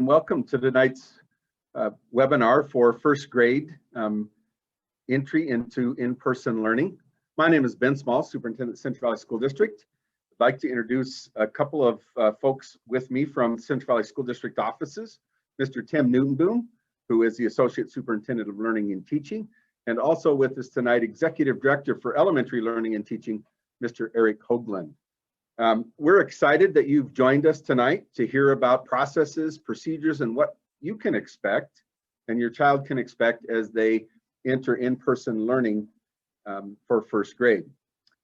Welcome to tonight's webinar for first grade entry into in-person learning. My name is Ben Small, Superintendent, Central Valley School District. I'd like to introduce a couple of folks with me from Central Valley School District offices, Mr. Tim Newtonboom, who is the Associate Superintendent of Learning and Teaching, and also with us tonight, Executive Director for Elementary Learning and Teaching, Mr. Eric Hoagland. We're excited that you've joined us tonight to hear about processes, procedures, and what you can expect and your child can expect as they enter in-person learning for first grade.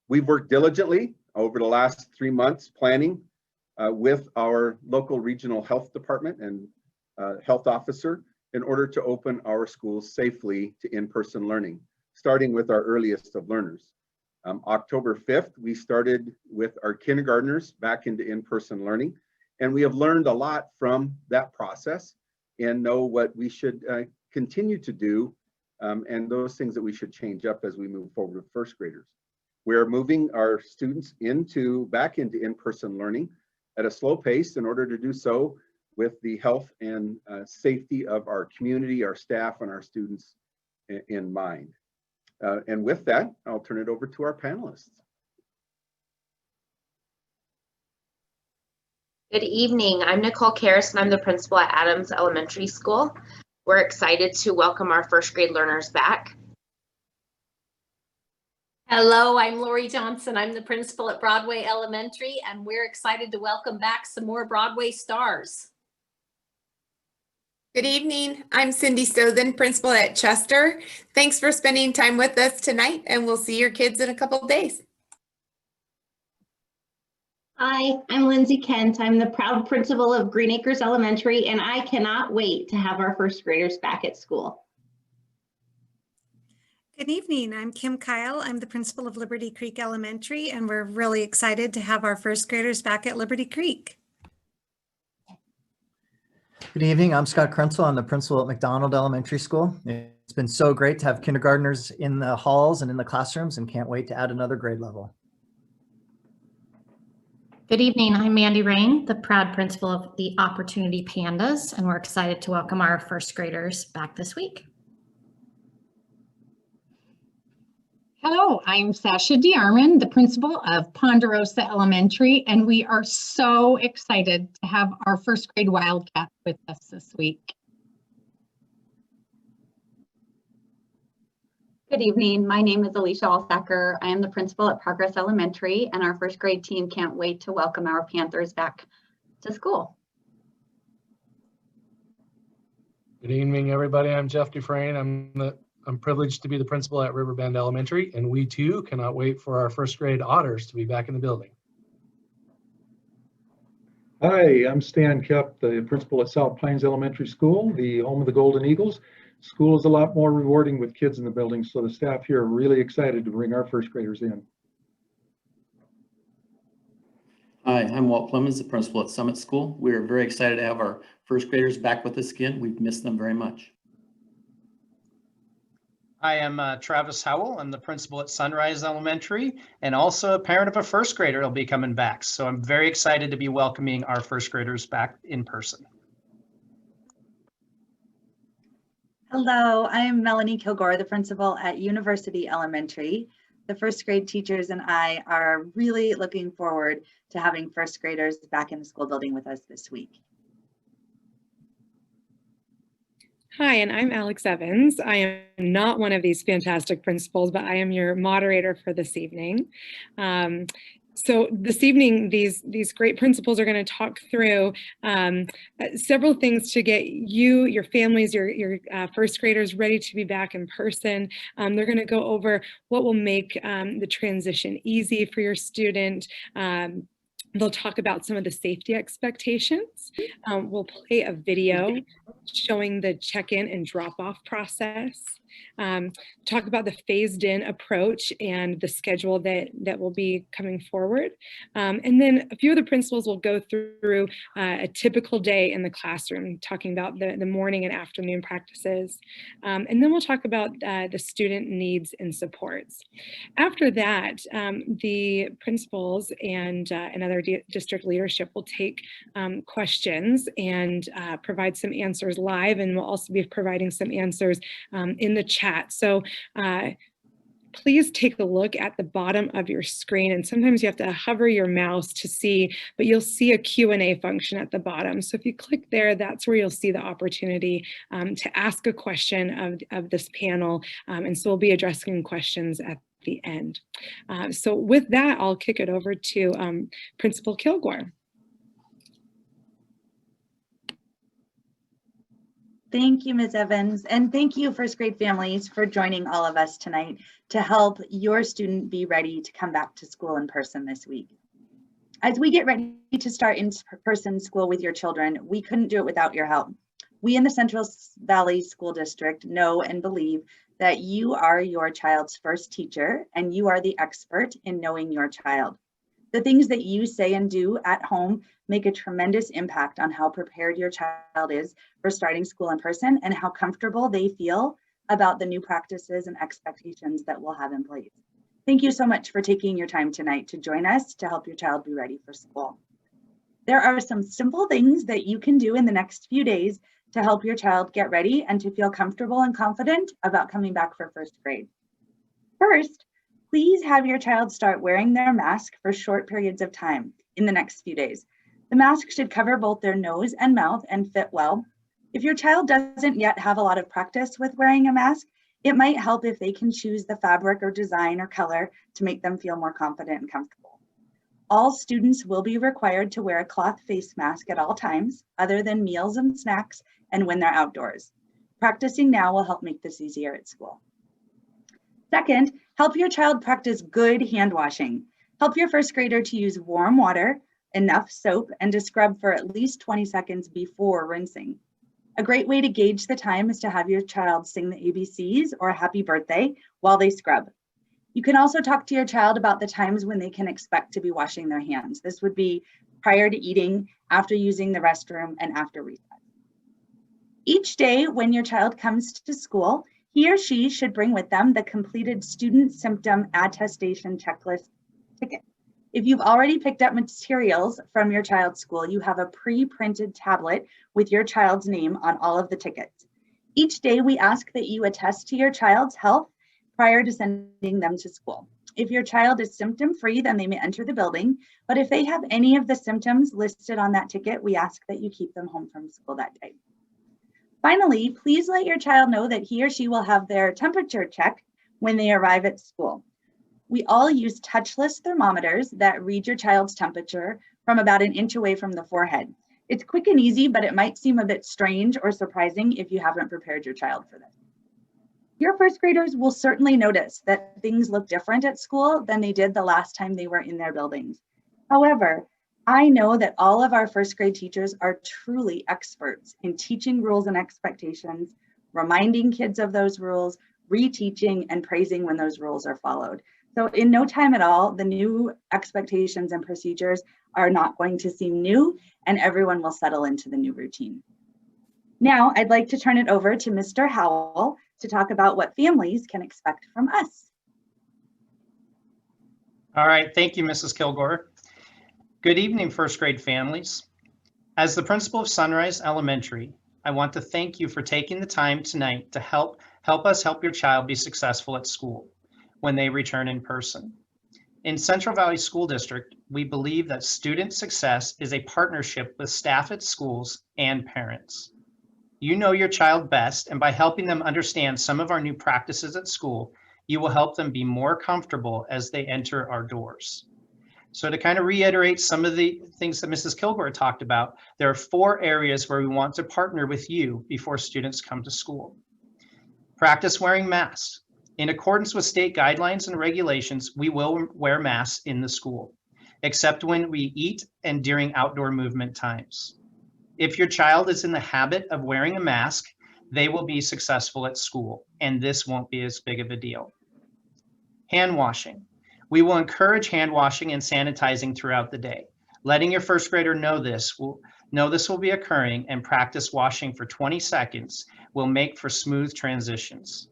We've worked diligently over the last 3 months planning with our local regional health department and health officer in order to open our schools safely to in-person learning, starting with our earliest of learners. October 5th, we started with our kindergartners back into in-person learning, and we have learned a lot from that process and know what we should continue to do and those things that we should change up as we move forward with first graders. We're moving our students back into in-person learning at a slow pace in order to do so with the health and safety of our community, our staff, and our students in mind. And with that, I'll turn it over to our panelists. Good evening. I'm Nicole Karras, and I'm the principal at Adams Elementary School. We're excited to welcome our first grade learners back. Hello, I'm Lori Johnson. I'm the principal at Broadway Elementary, and we're excited to welcome back some more Broadway stars. Good evening. I'm Cindy Stothen, principal at Chester. Thanks for spending time with us tonight, and we'll see your kids in a couple of days. Hi, I'm Lindsay Kent. I'm the proud principal of Green Acres Elementary, and I cannot wait to have our first graders back at school. Good evening. I'm Kim Kyle. I'm the principal of Liberty Creek Elementary, and we're really excited to have our first graders back at Liberty Creek. Good evening. I'm Scott Krentzel. I'm the principal at McDonald Elementary School. It's been so great to have kindergartners in the halls and in the classrooms, and can't wait to add another grade level. Good evening. I'm Mandy Rain, the proud principal of the Opportunity Pandas, and we're excited to welcome our first graders back this week. Hello, I'm Sasha DeArmond, the principal of Ponderosa Elementary, and we are so excited to have our first grade Wildcats with us this week. Good evening. My name is Alicia Alsacker. I am the principal at Progress Elementary, and our first grade team can't wait to welcome our Panthers back to school. Good evening, everybody. I'm Jeff Dufresne. I'm privileged to be the principal at Riverbend Elementary, and we too cannot wait for our first grade Otters to be back in the building. Hi, I'm Stan Kep, the principal at South Pines Elementary School, the home of the Golden Eagles. School is a lot more rewarding with kids in the building, so the staff here are really excited to bring our first graders in. Hi, I'm Walt Clemens, the principal at Summit School. We are very excited to have our first graders back with us again. We've missed them very much. I am Travis Howell. I'm the principal at Sunrise Elementary and also a parent of a first grader who'll be coming back. So I'm very excited to be welcoming our first graders back in person. Hello, I'm Melanie Kilgore, the principal at University Elementary. The first grade teachers and I are really looking forward to having first graders back in the school building with us this week. Hi, and I'm Alex Evans. I am not one of these fantastic principals, but I am your moderator for this evening. So this evening, these great principals are going to talk through several things to get you, your families, your first graders ready to be back in person. They're going to go over what will make the transition easy for your student. They'll talk about some of the safety expectations. We'll play a video showing the check-in and drop-off process. talk about the phased-in approach and the schedule that will be coming forward. And then a few of the principals will go through a typical day in the classroom, talking about the morning and afternoon practices. And then we'll talk about the student needs and supports. After that, the principals and other district leadership will take questions and provide some answers live, and we'll also be providing some answers in the chat. So please take a look at the bottom of your screen, and sometimes you have to hover your mouse to see, but you'll see a Q&A function at the bottom. So if you click there, that's where you'll see the opportunity to ask a question of this panel, and so we'll be addressing questions at the end. So with that, I'll kick it over to Principal Kilgore. Thank you, Ms. Evans, and thank you, first grade families, for joining all of us tonight to help your student be ready to come back to school in person this week. As we get ready to start in-person school with your children, we couldn't do it without your help. We in the Central Valley School District know and believe that you are your child's first teacher, and you are the expert in knowing your child. The things that you say and do at home make a tremendous impact on how prepared your child is for starting school in person and how comfortable they feel about the new practices and expectations that we'll have in place. Thank you so much for taking your time tonight to join us to help your child be ready for school. There are some simple things that you can do in the next few days to help your child get ready and to feel comfortable and confident about coming back for first grade. First, please have your child start wearing their mask for short periods of time in the next few days. The mask should cover both their nose and mouth and fit well. If your child doesn't yet have a lot of practice with wearing a mask, it might help if they can choose the fabric or design or color to make them feel more confident and comfortable. All students will be required to wear a cloth face mask at all times, other than meals and snacks and when they're outdoors. Practicing now will help make this easier at school. Second, help your child practice good hand washing. Help your first grader to use warm water, enough soap, and to scrub for at least 20 seconds before rinsing. A great way to gauge the time is to have your child sing the ABCs or a happy birthday while they scrub. You can also talk to your child about the times when they can expect to be washing their hands. This would be prior to eating, after using the restroom, and after recess. Each day when your child comes to school, he or she should bring with them the completed student symptom attestation checklist ticket. If you've already picked up materials from your child's school, you have a pre-printed tablet with your child's name on all of the tickets. Each day we ask that you attest to your child's health prior to sending them to school. If your child is symptom-free, then they may enter the building, but if they have any of the symptoms listed on that ticket, we ask that you keep them home from school that day. Finally, please let your child know that he or she will have their temperature checked when they arrive at school. We all use touchless thermometers that read your child's temperature from about an inch away from the forehead. It's quick and easy, but it might seem a bit strange or surprising if you haven't prepared your child for this. Your first graders will certainly notice that things look different at school than they did the last time they were in their buildings. However, I know that all of our first grade teachers are truly experts in teaching rules and expectations, reminding kids of those rules, reteaching, and praising when those rules are followed. So in no time at all, the new expectations and procedures are not going to seem new, and everyone will settle into the new routine. Now, I'd like to turn it over to Mr. Howell to talk about what families can expect from us. All right, thank you, Mrs. Kilgore. Good evening, first grade families. As the principal of Sunrise Elementary, I want to thank you for taking the time tonight to help us help your child be successful at school when they return in person. In Central Valley School District, we believe that student success is a partnership with staff at schools and parents. You know your child best, and by helping them understand some of our new practices at school, you will help them be more comfortable as they enter our doors. So to kind of reiterate some of the things that Mrs. Kilgore talked about, there are 4 areas where we want to partner with you before students come to school. Practice wearing masks. In accordance with state guidelines and regulations, we will wear masks in the school, except when we eat and during outdoor movement times. If your child is in the habit of wearing a mask, they will be successful at school, and this won't be as big of a deal. Hand washing. We will encourage hand washing and sanitizing throughout the day. Letting your first grader know this will be occurring and practice washing for 20 seconds will make for smooth transitions.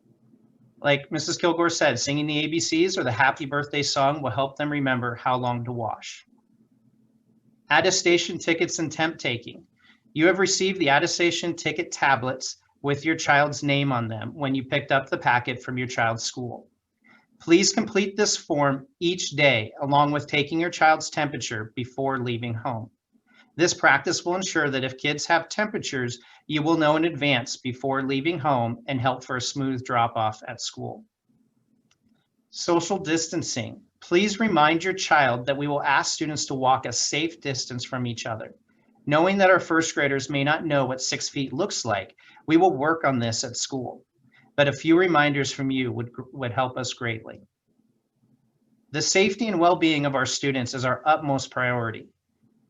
Like Mrs. Kilgore said, singing the ABCs or the happy birthday song will help them remember how long to wash. Attestation tickets and temp taking. You have received the attestation ticket tablets with your child's name on them when you picked up the packet from your child's school. Please complete this form each day along with taking your child's temperature before leaving home. This practice will ensure that if kids have temperatures, you will know in advance before leaving home and help for a smooth drop-off at school. Social distancing. Please remind your child that we will ask students to walk a safe distance from each other. Knowing that our first graders may not know what 6 feet looks like, we will work on this at school. But a few reminders from you would help us greatly. The safety and well-being of our students is our utmost priority.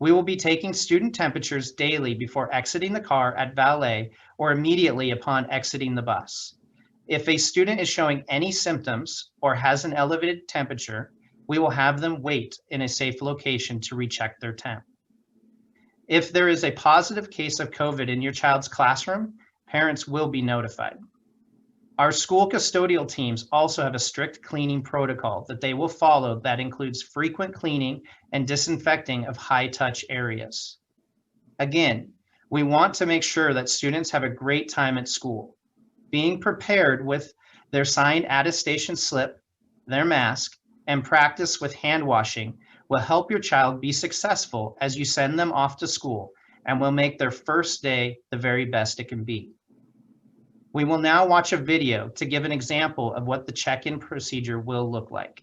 We will be taking student temperatures daily before exiting the car at valet or immediately upon exiting the bus. If a student is showing any symptoms or has an elevated temperature, we will have them wait in a safe location to recheck their temp. If there is a positive case of COVID in your child's classroom, parents will be notified. Our school custodial teams also have a strict cleaning protocol that they will follow that includes frequent cleaning and disinfecting of high-touch areas. Again, we want to make sure that students have a great time at school. Being prepared with their signed attestation slip, their mask, and practice with hand washing will help your child be successful as you send them off to school and will make their first day the very best it can be. We will now watch a video to give an example of what the check-in procedure will look like.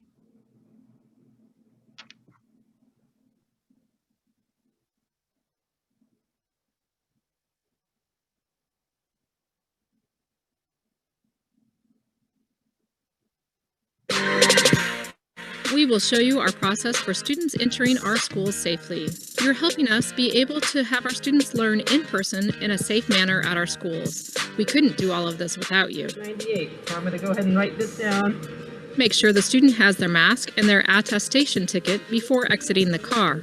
We will show you our process for students entering our schools safely. You're helping us be able to have our students learn in person in a safe manner at our schools. We couldn't do all of this without you. 98, so I'm going to go ahead and write this down. Make sure the student has their mask and their attestation ticket before exiting the car.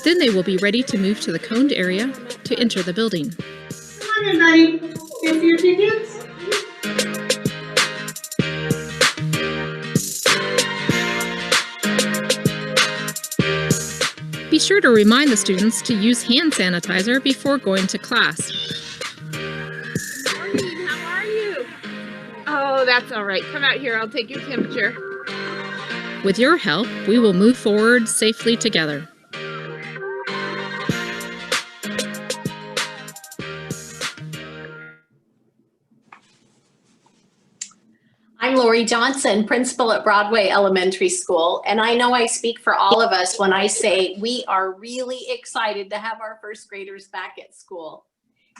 Then they will be ready to move to the coned area to enter the building. Come on, everybody. Here's your tickets. Be sure to remind the students to use hand sanitizer before going to class. Morning, how are you? Oh, that's all right. Come out here, I'll take your temperature. With your help, we will move forward safely together. I'm Lori Johnson, principal at Broadway Elementary School, and I know I speak for all of us when I say we are really excited to have our first graders back at school.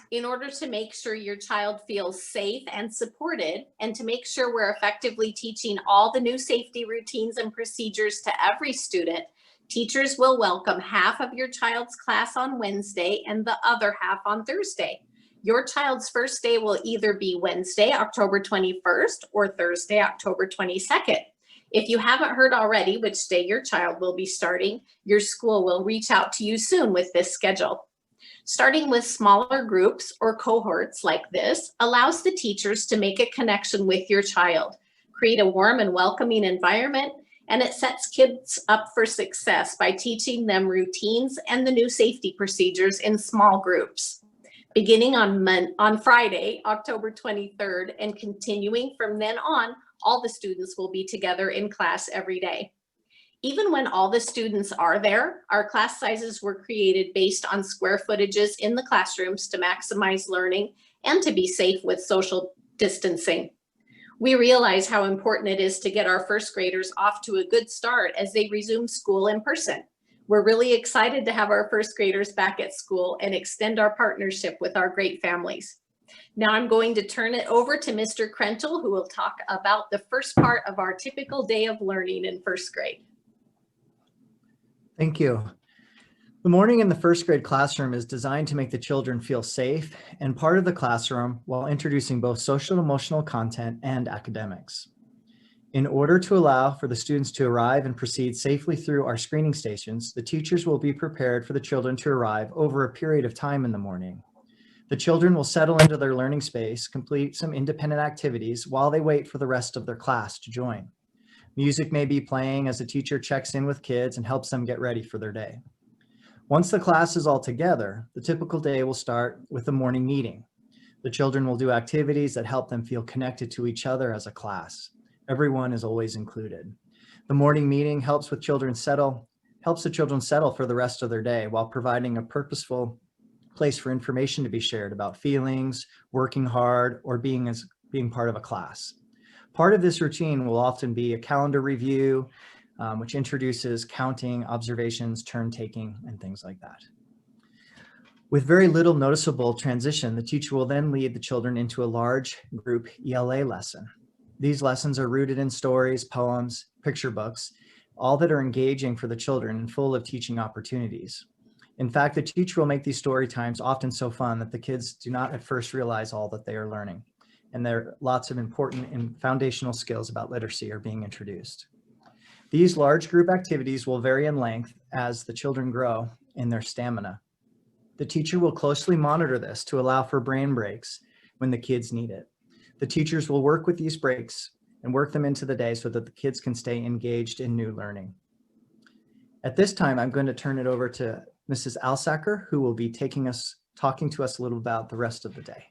In order to make sure your child feels safe and supported, and to make sure we're effectively teaching all the new safety routines and procedures to every student, teachers will welcome half of your child's class on Wednesday and the other half on Thursday. Your child's first day will either be Wednesday, October 21st, or Thursday, October 22nd. If you haven't heard already which day your child will be starting, your school will reach out to you soon with this schedule. Starting with smaller groups or cohorts like this allows the teachers to make a connection with your child, create a warm and welcoming environment, and it sets kids up for success by teaching them routines and the new safety procedures in small groups. Beginning on Friday, October 23rd, and continuing from then on, all the students will be together in class every day. Even when all the students are there, our class sizes were created based on square footages in the classrooms to maximize learning and to be safe with social distancing. We realize how important it is to get our first graders off to a good start as they resume school in person. We're really excited to have our first graders back at school and extend our partnership with our great families. Now I'm going to turn it over to Mr. Krentel, who will talk about the first part of our typical day of learning in first grade. Thank you. The morning in the first grade classroom is designed to make the children feel safe and part of the classroom while introducing both social and emotional content and academics. In order to allow for the students to arrive and proceed safely through our screening stations, the teachers will be prepared for the children to arrive over a period of time in the morning. The children will settle into their learning space, complete some independent activities while they wait for the rest of their class to join. Music may be playing as the teacher checks in with kids and helps them get ready for their day. Once the class is all together, the typical day will start with the morning meeting. The children will do activities that help them feel connected to each other as a class. Everyone is always included. The morning meeting helps the children settle for the rest of their day while providing a purposeful place for information to be shared about feelings, working hard, or being part of a class. Part of this routine will often be a calendar review, which introduces counting, observations, turn taking, and things like that. With very little noticeable transition, the teacher will then lead the children into a large group ELA lesson. These lessons are rooted in stories, poems, picture books, all that are engaging for the children and full of teaching opportunities. In fact, the teacher will make these story times often so fun that the kids do not at first realize all that they are learning. And there are lots of important and foundational skills about literacy are being introduced. These large group activities will vary in length as the children grow in their stamina. The teacher will closely monitor this to allow for brain breaks when the kids need it. The teachers will work with these breaks and work them into the day so that the kids can stay engaged in new learning. At this time, I'm going to turn it over to Mrs. Alsacker, who will be talking to us a little about the rest of the day.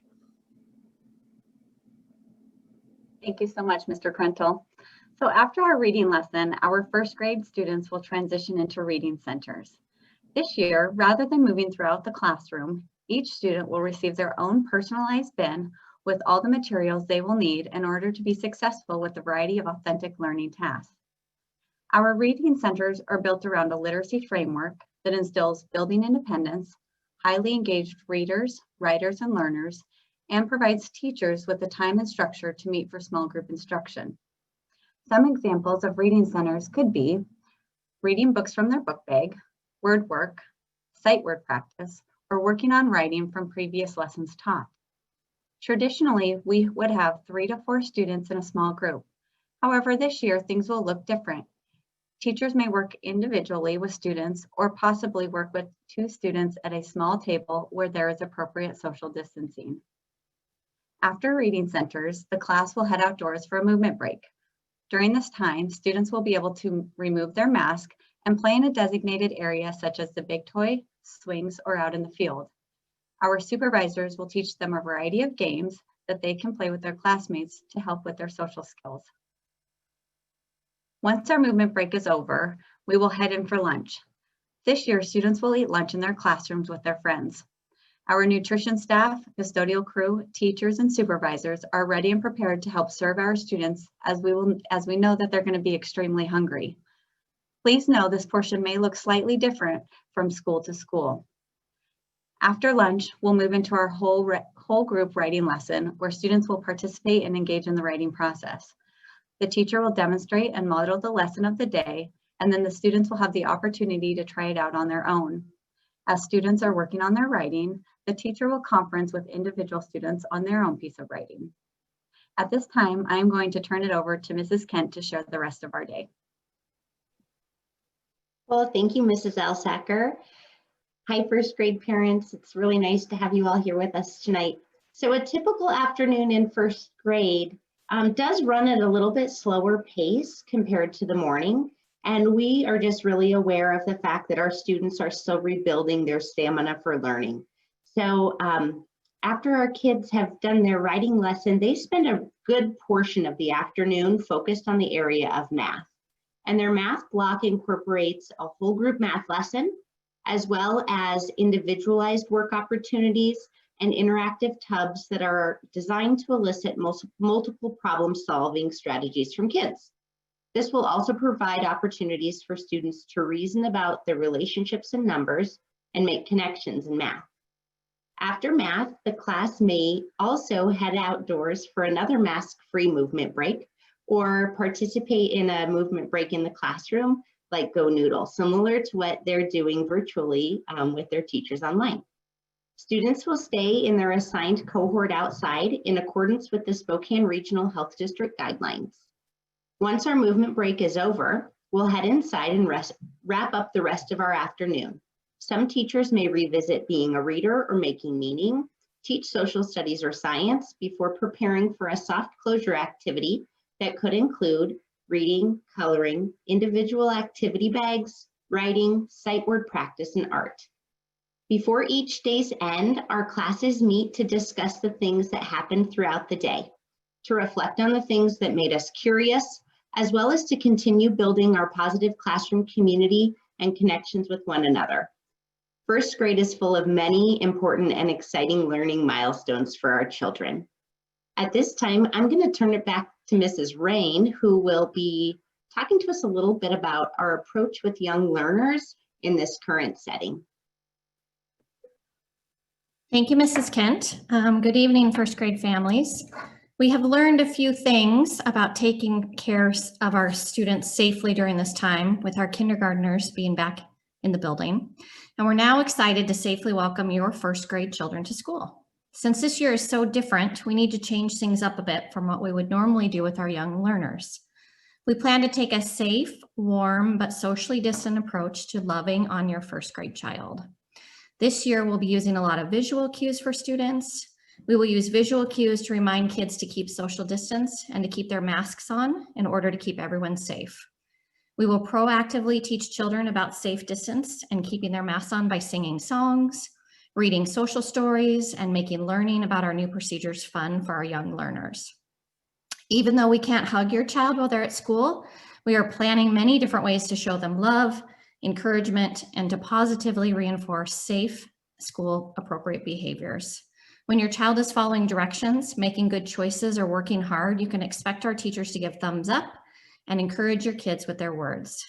Thank you so much, Mr. Krentel. So after our reading lesson, our first grade students will transition into reading centers. This year, rather than moving throughout the classroom, each student will receive their own personalized bin with all the materials they will need in order to be successful with the variety of authentic learning tasks. Our reading centers are built around a literacy framework that instills building independence, highly engaged readers, writers, and learners, and provides teachers with the time and structure to meet for small group instruction. Some examples of reading centers could be reading books from their book bag, word work, sight word practice, or working on writing from previous lessons taught. Traditionally, we would have 3 to 4 students in a small group. However, this year things will look different. Teachers may work individually with students or possibly work with 2 students at a small table where there is appropriate social distancing. After reading centers, the class will head outdoors for a movement break. During this time, students will be able to remove their mask and play in a designated area such as the big toy, swings, or out in the field. Our supervisors will teach them a variety of games that they can play with their classmates to help with their social skills. Once our movement break is over, we will head in for lunch. This year, students will eat lunch in their classrooms with their friends. Our nutrition staff, custodial crew, teachers, and supervisors are ready and prepared to help serve our students as we know that they're going to be extremely hungry. Please know this portion may look slightly different from school to school. After lunch, we'll move into our whole group writing lesson where students will participate and engage in the writing process. The teacher will demonstrate and model the lesson of the day, and then the students will have the opportunity to try it out on their own. As students are working on their writing, the teacher will conference with individual students on their own piece of writing. At this time, I am going to turn it over to Mrs. Kent to share the rest of our day. Well, thank you, Mrs. Alsacker. Hi, first grade parents. It's really nice to have you all here with us tonight. So a typical afternoon in first grade does run at a little bit slower pace compared to the morning. And we are just really aware of the fact that our students are still rebuilding their stamina for learning. So after our kids have done their writing lesson, they spend a good portion of the afternoon focused on the area of math. And their math block incorporates a whole group math lesson, as well as individualized work opportunities and interactive tubs that are designed to elicit multiple problem-solving strategies from kids. This will also provide opportunities for students to reason about their relationships in numbers and make connections in math. After math, the class may also head outdoors for another mask-free movement break or participate in a movement break in the classroom, like Go Noodle, similar to what they're doing virtually with their teachers online. Students will stay in their assigned cohort outside in accordance with the Spokane Regional Health District guidelines. Once our movement break is over, we'll head inside and wrap up the rest of our afternoon. Some teachers may revisit being a reader or making meaning, teach social studies or science before preparing for a soft closure activity that could include reading, coloring, individual activity bags, writing, sight word practice, and art. Before each day's end, our classes meet to discuss the things that happened throughout the day, to reflect on the things that made us curious, as well as to continue building our positive classroom community and connections with one another. First grade is full of many important and exciting learning milestones for our children. At this time, I'm going to turn it back to Mrs. Rain, who will be talking to us a little bit about our approach with young learners in this current setting. Thank you, Mrs. Kent. Good evening, first grade families. We have learned a few things about taking care of our students safely during this time with our kindergartners being back in the building. And we're now excited to safely welcome your first grade children to school. Since this year is so different, we need to change things up a bit from what we would normally do with our young learners. We plan to take a safe, warm, but socially distant approach to loving on your first grade child. This year, we'll be using a lot of visual cues for students. We will use visual cues to remind kids to keep social distance and to keep their masks on in order to keep everyone safe. We will proactively teach children about safe distance and keeping their masks on by singing songs, reading social stories, and making learning about our new procedures fun for our young learners. Even though we can't hug your child while they're at school, we are planning many different ways to show them love, encouragement, and to positively reinforce safe, school-appropriate behaviors. When your child is following directions, making good choices, or working hard, you can expect our teachers to give thumbs up and encourage your kids with their words.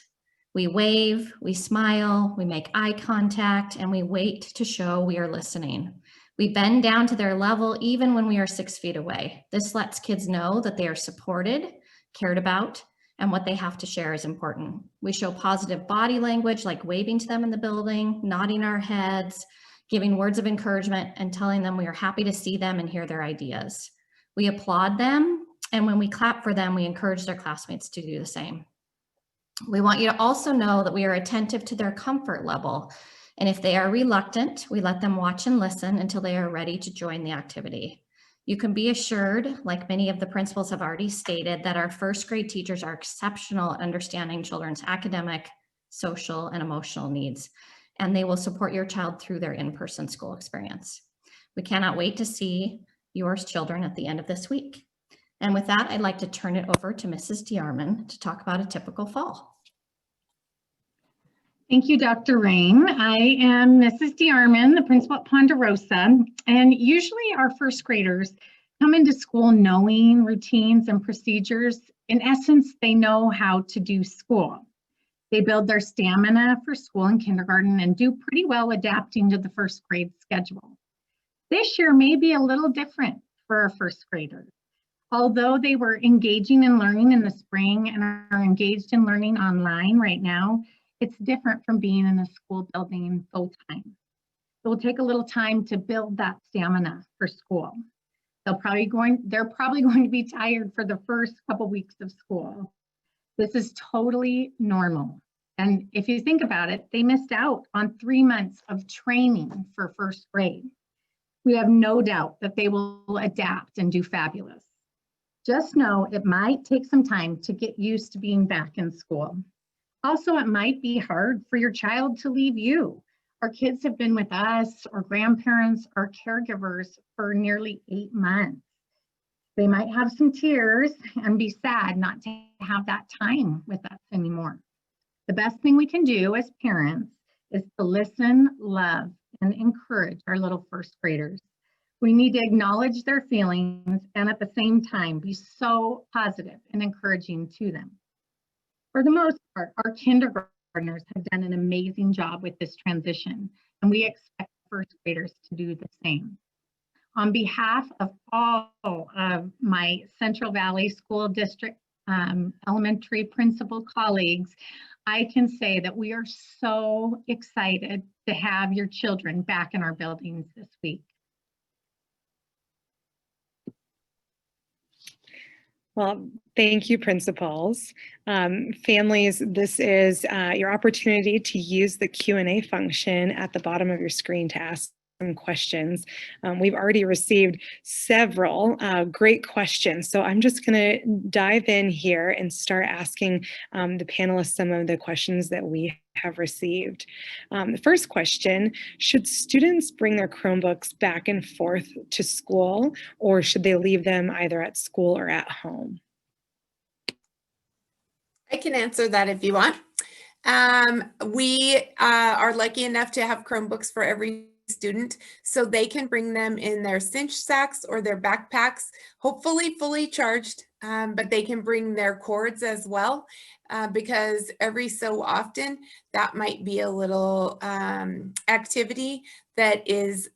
We wave, we smile, we make eye contact, and we wait to show we are listening. We bend down to their level even when we are 6 feet away. This lets kids know that they are supported, cared about, and what they have to share is important. We show positive body language like waving to them in the building, nodding our heads, giving words of encouragement, and telling them we are happy to see them and hear their ideas. We applaud them, and when we clap for them, we encourage their classmates to do the same. We want you to also know that we are attentive to their comfort level, and if they are reluctant, we let them watch and listen until they are ready to join the activity. You can be assured, like many of the principals have already stated, that our first grade teachers are exceptional at understanding children's academic, social, and emotional needs, and they will support your child through their in-person school experience. We cannot wait to see your children at the end of this week. And with that, I'd like to turn it over to Mrs. DeArmond to talk about a typical fall. Thank you, Dr. Rain. I am Mrs. DeArmond, the principal at Ponderosa, and usually our first graders come into school knowing routines and procedures. In essence, they know how to do school. They build their stamina for school and kindergarten and do pretty well adapting to the first grade schedule. This year may be a little different for our first graders. Although they were engaging in learning in the spring and are engaged in learning online right now, it's different from being in a school building full time. It will take a little time to build that stamina for school. They're probably going to be tired for the first couple weeks of school. This is totally normal. And if you think about it, they missed out on 3 months of training for first grade. We have no doubt that they will adapt and do fabulous. Just know it might take some time to get used to being back in school. Also, it might be hard for your child to leave you. Our kids have been with us, or grandparents, or caregivers for nearly 8 months. They might have some tears and be sad not to have that time with us anymore. The best thing we can do as parents is to listen, love, and encourage our little first graders. We need to acknowledge their feelings and at the same time be so positive and encouraging to them. For the most part, our kindergartners have done an amazing job with this transition, and we expect first graders to do the same. On behalf of all of my Central Valley School District elementary principal colleagues, I can say that we are so excited to have your children back in our buildings this week. Well, thank you, principals. Families, this is your opportunity to use the Q&A function at the bottom of your screen to ask some questions. We've already received several great questions, so I'm just going to dive in here and start asking the panelists some of the questions that we have received. The first question, should students bring their Chromebooks back and forth to school, or should they leave them either at school or at home? I can answer that if you want. We are lucky enough to have Chromebooks for every student, so they can bring them in their cinch sacks or their backpacks, hopefully fully charged, but they can bring their cords as well, because every so often that might be a little activity that is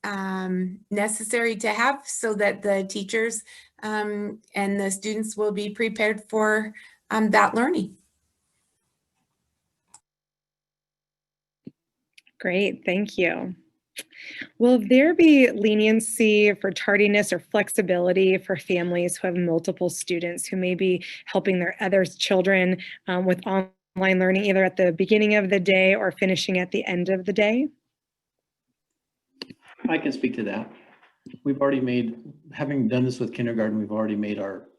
necessary to have so that the teachers and the students will be prepared for that learning. Great, thank you. Will there be leniency for tardiness or flexibility for families who have multiple students who may be helping their other children with online learning, either at the beginning of the day or finishing at the end of the day? I can speak to that. We've already made, having done this with kindergarten, we've already made our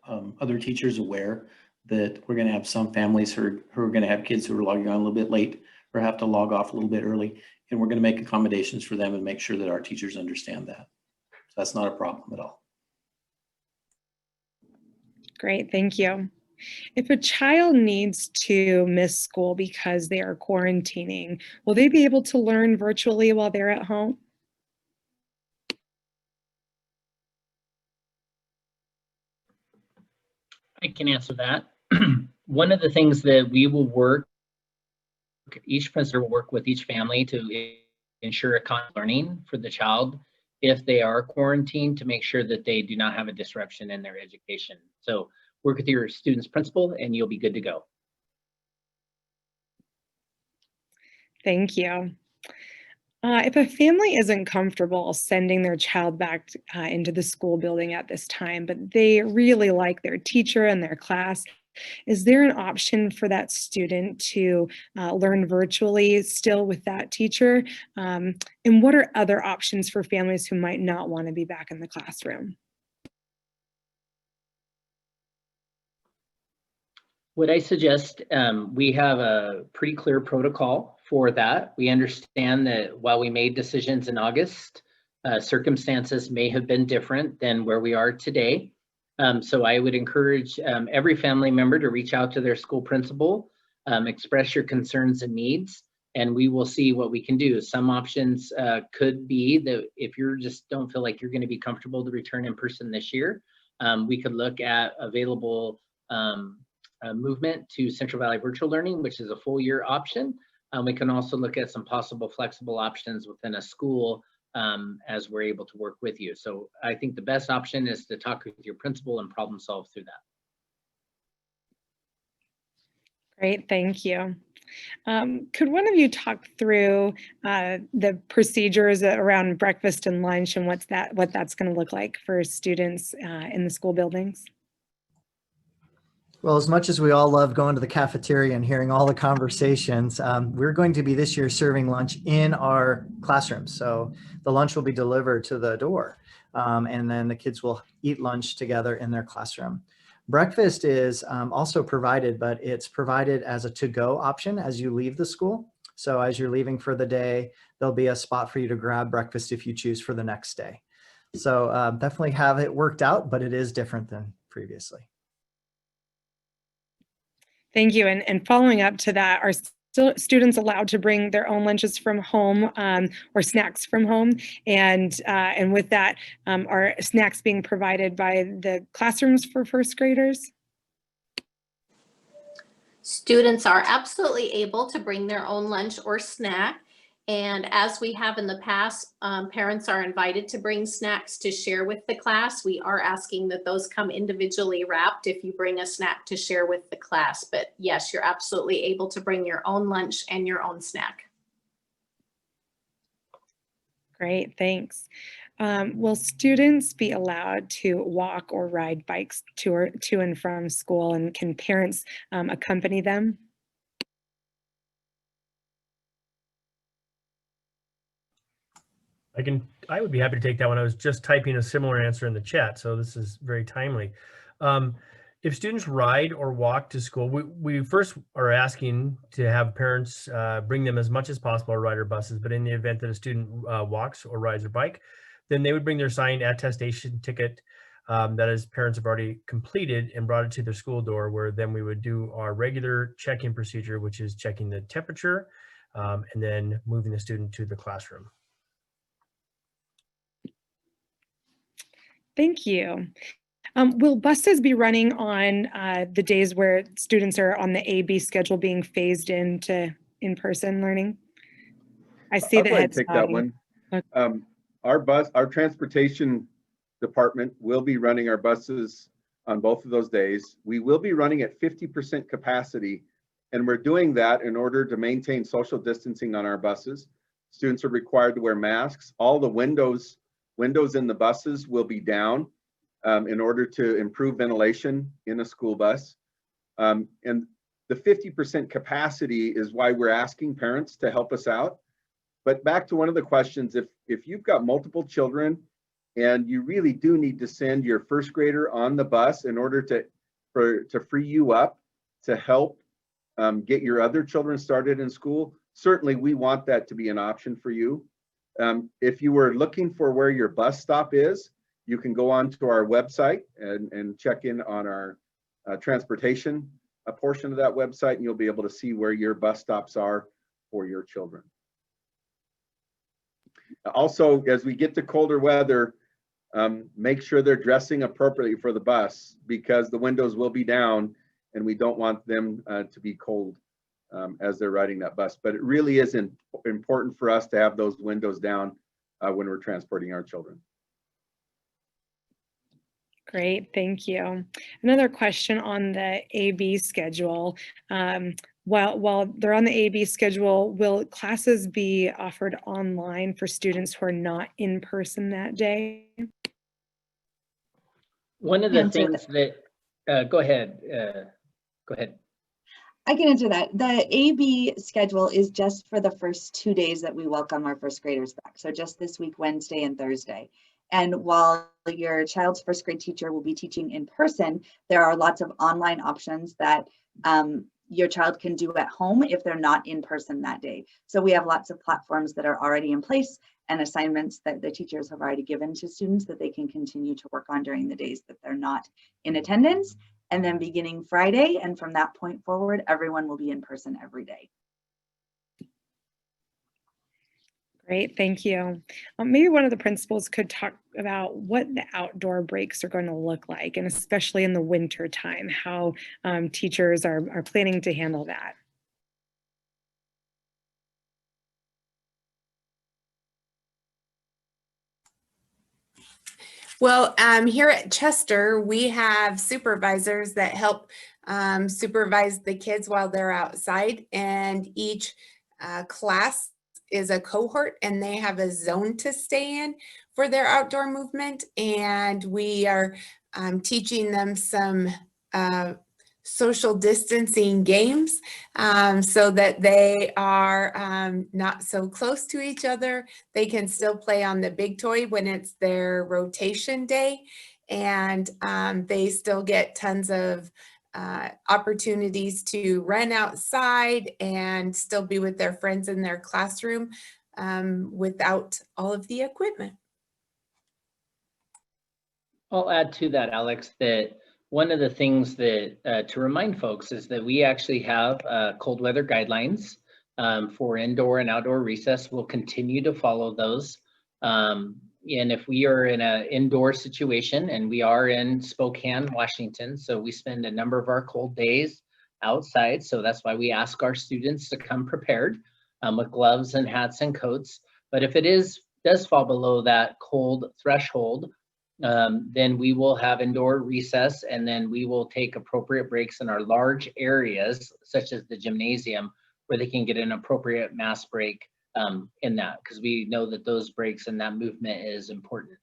other teachers aware that we're going to have some families who are going to have kids who are logging on a little bit late or have to log off a little bit early. And we're going to make accommodations for them and make sure that our teachers understand that. So that's not a problem at all. Great, thank you. If a child needs to miss school because they are quarantining, will they be able to learn virtually while they're at home? I can answer that. One of the things that we will work, each principal will work with each family to ensure a continuous learning for the child if they are quarantined, to make sure that they do not have a disruption in their education. So work with your student's principal and you'll be good to go. Thank you. If a family isn't comfortable sending their child back into the school building at this time, but they really like their teacher and their class, is there an option for that student to learn virtually still with that teacher? And what are other options for families who might not want to be back in the classroom? What I suggest, we have a pretty clear protocol for that. We understand that while we made decisions in August, circumstances may have been different than where we are today. So I would encourage every family member to reach out to their school principal, express your concerns and needs, and we will see what we can do. Some options could be that if you just don't feel like you're going to be comfortable to return in person this year, we could look at available movement to Central Valley Virtual Learning, which is a full year option. We can also look at some possible flexible options within a school as we're able to work with you. So I think the best option is to talk with your principal and problem solve through that. Great, thank you. Could one of you talk through the procedures around breakfast and lunch and what that's going to look like for students in the school buildings? Well, as much as we all love going to the cafeteria and hearing all the conversations, we're going to be this year serving lunch in our classrooms. So the lunch will be delivered to the door, and then the kids will eat lunch together in their classroom. Breakfast is also provided, but it's provided as a to-go option as you leave the school. So as you're leaving for the day, there'll be a spot for you to grab breakfast if you choose for the next day. So definitely have it worked out, but it is different than previously. Thank you. And following up to that, are students allowed to bring their own lunches from home or snacks from home? And with that, are snacks being provided by the classrooms for first graders? Students are absolutely able to bring their own lunch or snack. And as we have in the past, parents are invited to bring snacks to share with the class. We are asking that those come individually wrapped if you bring a snack to share with the class. But yes, you're absolutely able to bring your own lunch and your own snack. Great, thanks. Will students be allowed to walk or ride bikes to and from school, and can parents accompany them? I would be happy to take that one. I was just typing a similar answer in the chat, so this is very timely. If students ride or walk to school, we first are asking to have parents bring them as much as possible or ride our buses, but in the event that a student walks or rides their bike, then they would bring their signed attestation ticket that is parents have already completed and brought it to their school door, where then we would do our regular check-in procedure, which is checking the temperature and then moving the student to the classroom. Thank you. Will buses be running on the days where students are on the AB schedule being phased into in-person learning? I see I'll the go ahead and heads take that nodding. one. Our transportation department will be running our buses on both of those days. We will be running at 50% capacity, and we're doing that in order to maintain social distancing on our buses. Students are required to wear masks. All the windows in the buses will be down in order to improve ventilation in a school bus. And the 50% capacity is why we're asking parents to help us out. But back to one of the questions, if you've got multiple children and you really do need to send your first grader on the bus in order to free you up to help get your other children started in school, certainly we want that to be an option for you. If you were looking for where your bus stop is, you can go onto our website and check in on our transportation portion of that website, and you'll be able to see where your bus stops are for your children. Also, as we get to colder weather, make sure they're dressing appropriately for the bus, because the windows will be down and we don't want them to be cold as they're riding that bus. But it really is important for us to have those windows down when we're transporting our children. Great, thank you. Another question on the AB schedule. While they're on the AB schedule, will classes be offered online for students who are not in person that day? One of the things that, go ahead. I can answer that. The AB schedule is just for the first 2 days that we welcome our first graders back. So just this week, Wednesday and Thursday. And while your child's first grade teacher will be teaching in person, there are lots of online options that your child can do at home if they're not in person that day. So we have lots of platforms that are already in place and assignments that the teachers have already given to students that they can continue to work on during the days that they're not in attendance. And then beginning Friday, and from that point forward, everyone will be in person every day. Great, thank you. Maybe one of the principals could talk about what the outdoor breaks are going to look like, and especially in the winter time, how teachers are planning to handle that. Well, here at Chester, we have supervisors that help supervise the kids while they're outside, and each class is a cohort and they have a zone to stay in for their outdoor movement. And we are teaching them some social distancing games so that they are not so close to each other. They can still play on the big toy when it's their rotation day, and they still get tons of opportunities to run outside and still be with their friends in their classroom without all of the equipment. I'll add to that, Alex, that one of the things that to remind folks is that we actually have cold weather guidelines for indoor and outdoor recess. We'll continue to follow those. And if we are in an indoor situation, and we are in Spokane, Washington, so we spend a number of our cold days outside. So that's why we ask our students to come prepared. with gloves and hats and coats. But if it does fall below that cold threshold, then we will have indoor recess, and then we will take appropriate breaks in our large areas, such as the gymnasium, where they can get an appropriate mass break in that, because we know that those breaks and that movement is important.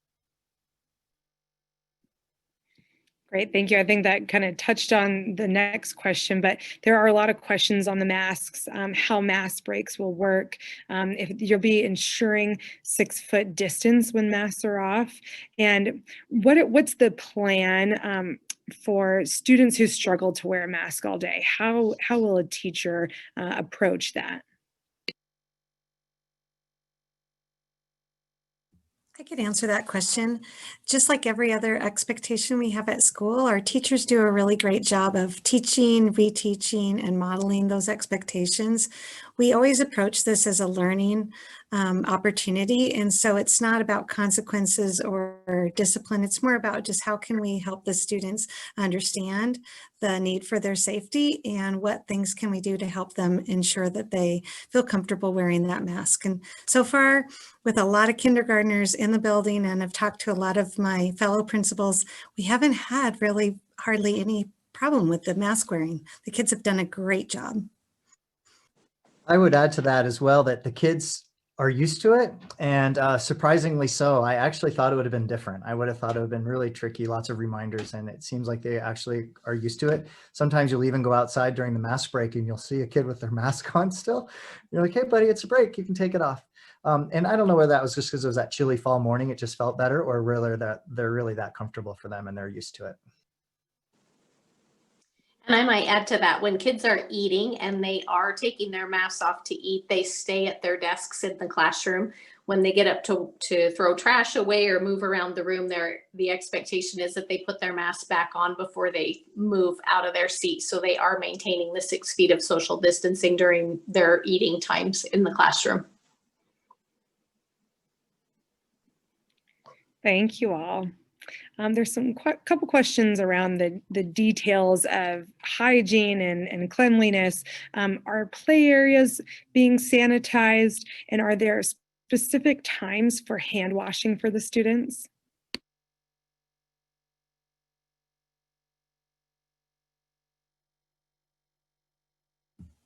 Great, thank you. I think that kind of touched on the next question, but there are a lot of questions on the masks, how mask breaks will work, if you'll be ensuring 6-foot distance when masks are off, and what's the plan for students who struggle to wear a mask all day? How will a teacher approach that? I could answer that question. Just like every other expectation we have at school, our teachers do a really great job of teaching, reteaching, and modeling those expectations. We always approach this as a learning opportunity, and so it's not about consequences or discipline. It's more about just how can we help the students understand the need for their safety and what things can we do to help them ensure that they feel comfortable wearing that mask. And so far, with a lot of kindergartners in the building, and I've talked to a lot of my fellow principals, we haven't had really hardly any problem with the mask wearing. The kids have done a great job. I would add to that as well that the kids are used to it, and surprisingly so. I actually thought it would have been different. I would have thought it would have been really tricky, lots of reminders, and it seems like they actually are used to it. Sometimes you'll even go outside during the mask break and you'll see a kid with their mask on still. You're like, hey buddy, it's a break, you can take it off. And I don't know whether that was just because it was that chilly fall morning, it just felt better, or really that they're really that comfortable for them and they're used to it. And I might add to that, when kids are eating and they are taking their masks off to eat, they stay at their desks in the classroom. When they get up to throw trash away or move around the room, the expectation is that they put their mask back on before they move out of their seat. So they are maintaining the 6 feet of social distancing during their eating times in the classroom. Thank you all. There's some couple questions around the details of hygiene and cleanliness. Are play areas being sanitized, and are there specific times for hand washing for the students?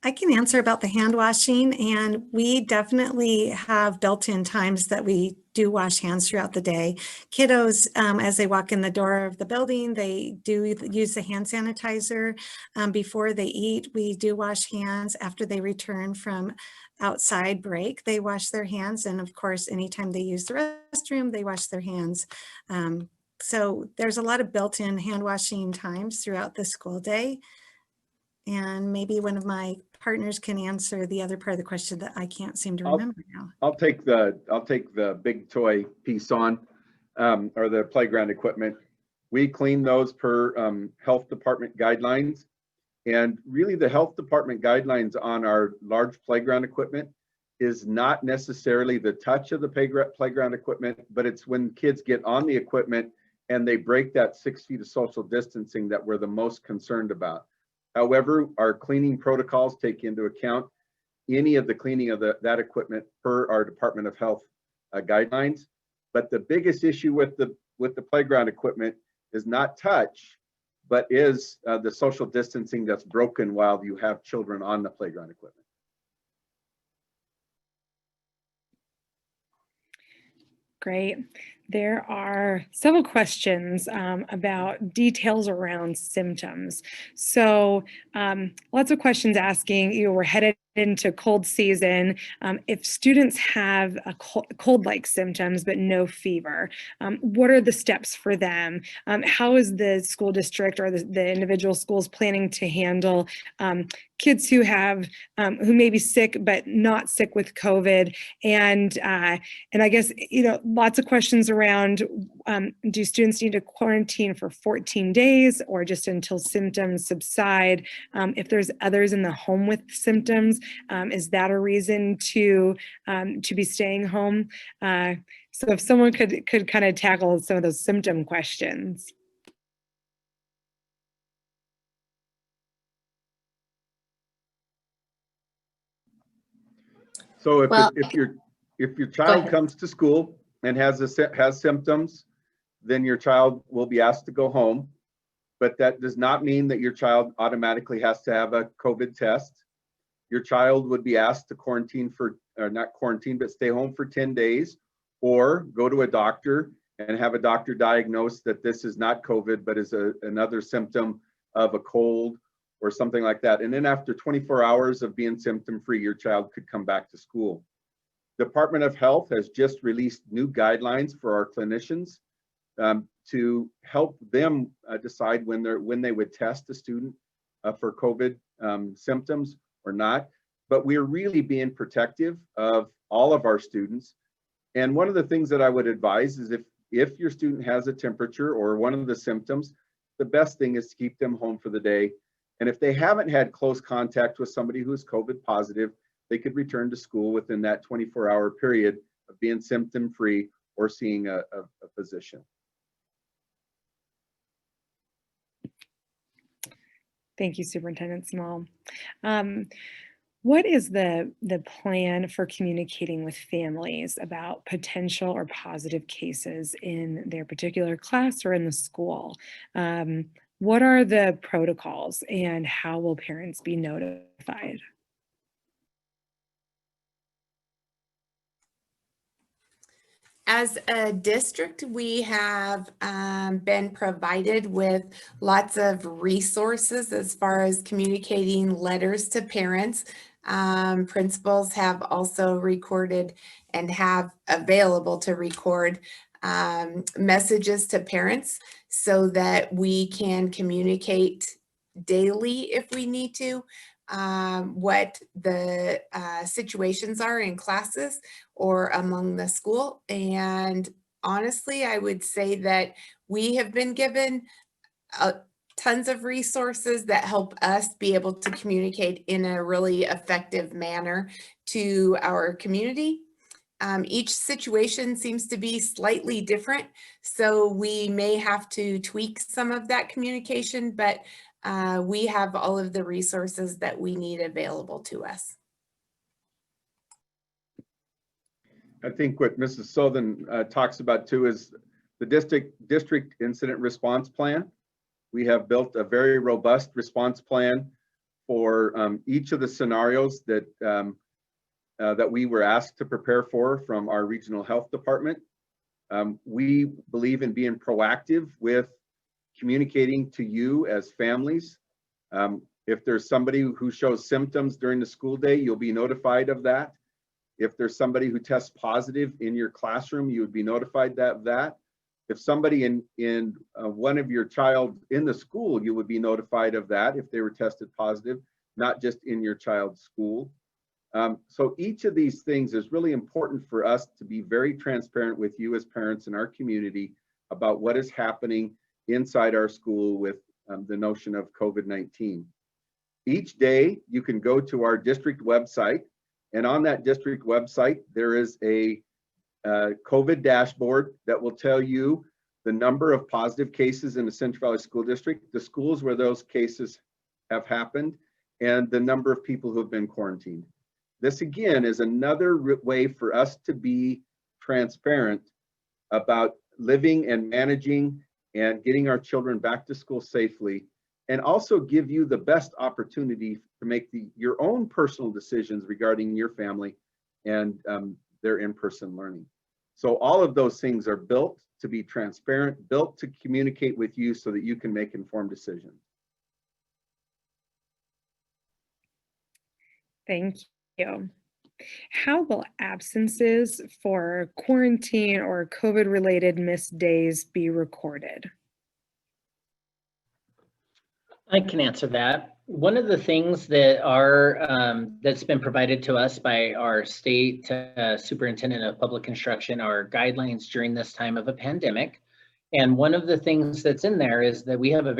I can answer about the hand washing, and we definitely have built-in times that we do wash hands throughout the day. Kiddos, as they walk in the door of the building, they do use the hand sanitizer. Before they eat, we do wash hands. After they return from outside break, they wash their hands. And of course, anytime they use the restroom, they wash their hands. So there's a lot of built-in hand washing times throughout the school day. And maybe one of my partners can answer the other part of the question that I can't seem to remember now. I'll take the big toy piece on, or the playground equipment. We clean those per health department guidelines, and really the health department guidelines on our large playground equipment is not necessarily the touch of the playground equipment, but it's when kids get on the equipment and they break that 6 feet of social distancing that we're the most concerned about. However, our cleaning protocols take into account any of the cleaning of that equipment per our Department of Health guidelines. But the biggest issue with the playground equipment is not touch, but is the social distancing that's broken while you have children on the playground equipment. Great. There are several questions about details around symptoms. So lots of questions asking, we're headed into cold season. If students have a cold-like symptoms but no fever, what are the steps for them? How is the school district or the individual schools planning to handle kids who who may be sick but not sick with COVID? And I guess, lots of questions around, do students need to quarantine for 14 days or just until symptoms subside? If there's others in the home with symptoms, is that a reason to be staying home? So if someone could kind of tackle some of those symptom questions. So Well, if your child ahead. comes to school and has symptoms, then your child will be asked to go home. But that does not mean that your child automatically has to have a COVID test. Your child would be asked to quarantine for, or not quarantine, but stay home for 10 days, or go to a doctor and have a doctor diagnose that this is not COVID, but is another symptom of a cold or something like that. And then after 24 hours of being symptom-free, your child could come back to school. Department of Health has just released new guidelines for our clinicians to help them decide when they would test a student for COVID symptoms or not. But we're really being protective of all of our students. And one of the things that I would advise is if your student has a temperature or one of the symptoms, the best thing is to keep them home for the day. And if they haven't had close contact with somebody who is COVID positive, they could return to school within that 24-hour period of being symptom-free or seeing a physician. Thank you, Superintendent Small. What is the plan for communicating with families about potential or positive cases in their particular class or in the school? What are the protocols and how will parents be notified? As a district, we have been provided with lots of resources as far as communicating letters to parents. Principals have also recorded and have available to record messages to parents so that we can communicate daily if we need to what the situations are in classes or among the school. And honestly, I would say that we have been given tons of resources that help us be able to communicate in a really effective manner to our community. Each situation seems to be slightly different, so we may have to tweak some of that communication, but we have all of the resources that we need available to us. I think what Mrs. Southern talks about too is the district incident response plan. We have built a very robust response plan for each of the scenarios that that we were asked to prepare for from our regional health department. We believe in being proactive with communicating to you as families. If there's somebody who shows symptoms during the school day, you'll be notified of that. If there's somebody who tests positive in your classroom, you would be notified of that. If somebody in one of your child in the school, you would be notified of that if they were tested positive, not just in your child's school. So each of these things is really important for us to be very transparent with you as parents in our community about what is happening inside our school with the notion of COVID-19. Each day you can go to our district website, and on that district website there is a COVID dashboard that will tell you the number of positive cases in the Central Valley School District, the schools where those cases have happened, and the number of people who have been quarantined. This again is another way for us to be transparent about living and managing and getting our children back to school safely, and also give you the best opportunity to make your own personal decisions regarding your family and their in-person learning. So all of those things are built to be transparent, built to communicate with you so that you can make informed decisions. Thank you. How will absences for quarantine or COVID-related missed days be recorded? I can answer that. One of the things that that's been provided to us by our state superintendent of public instruction are guidelines during this time of a pandemic. And one of the things that's in there is that we have a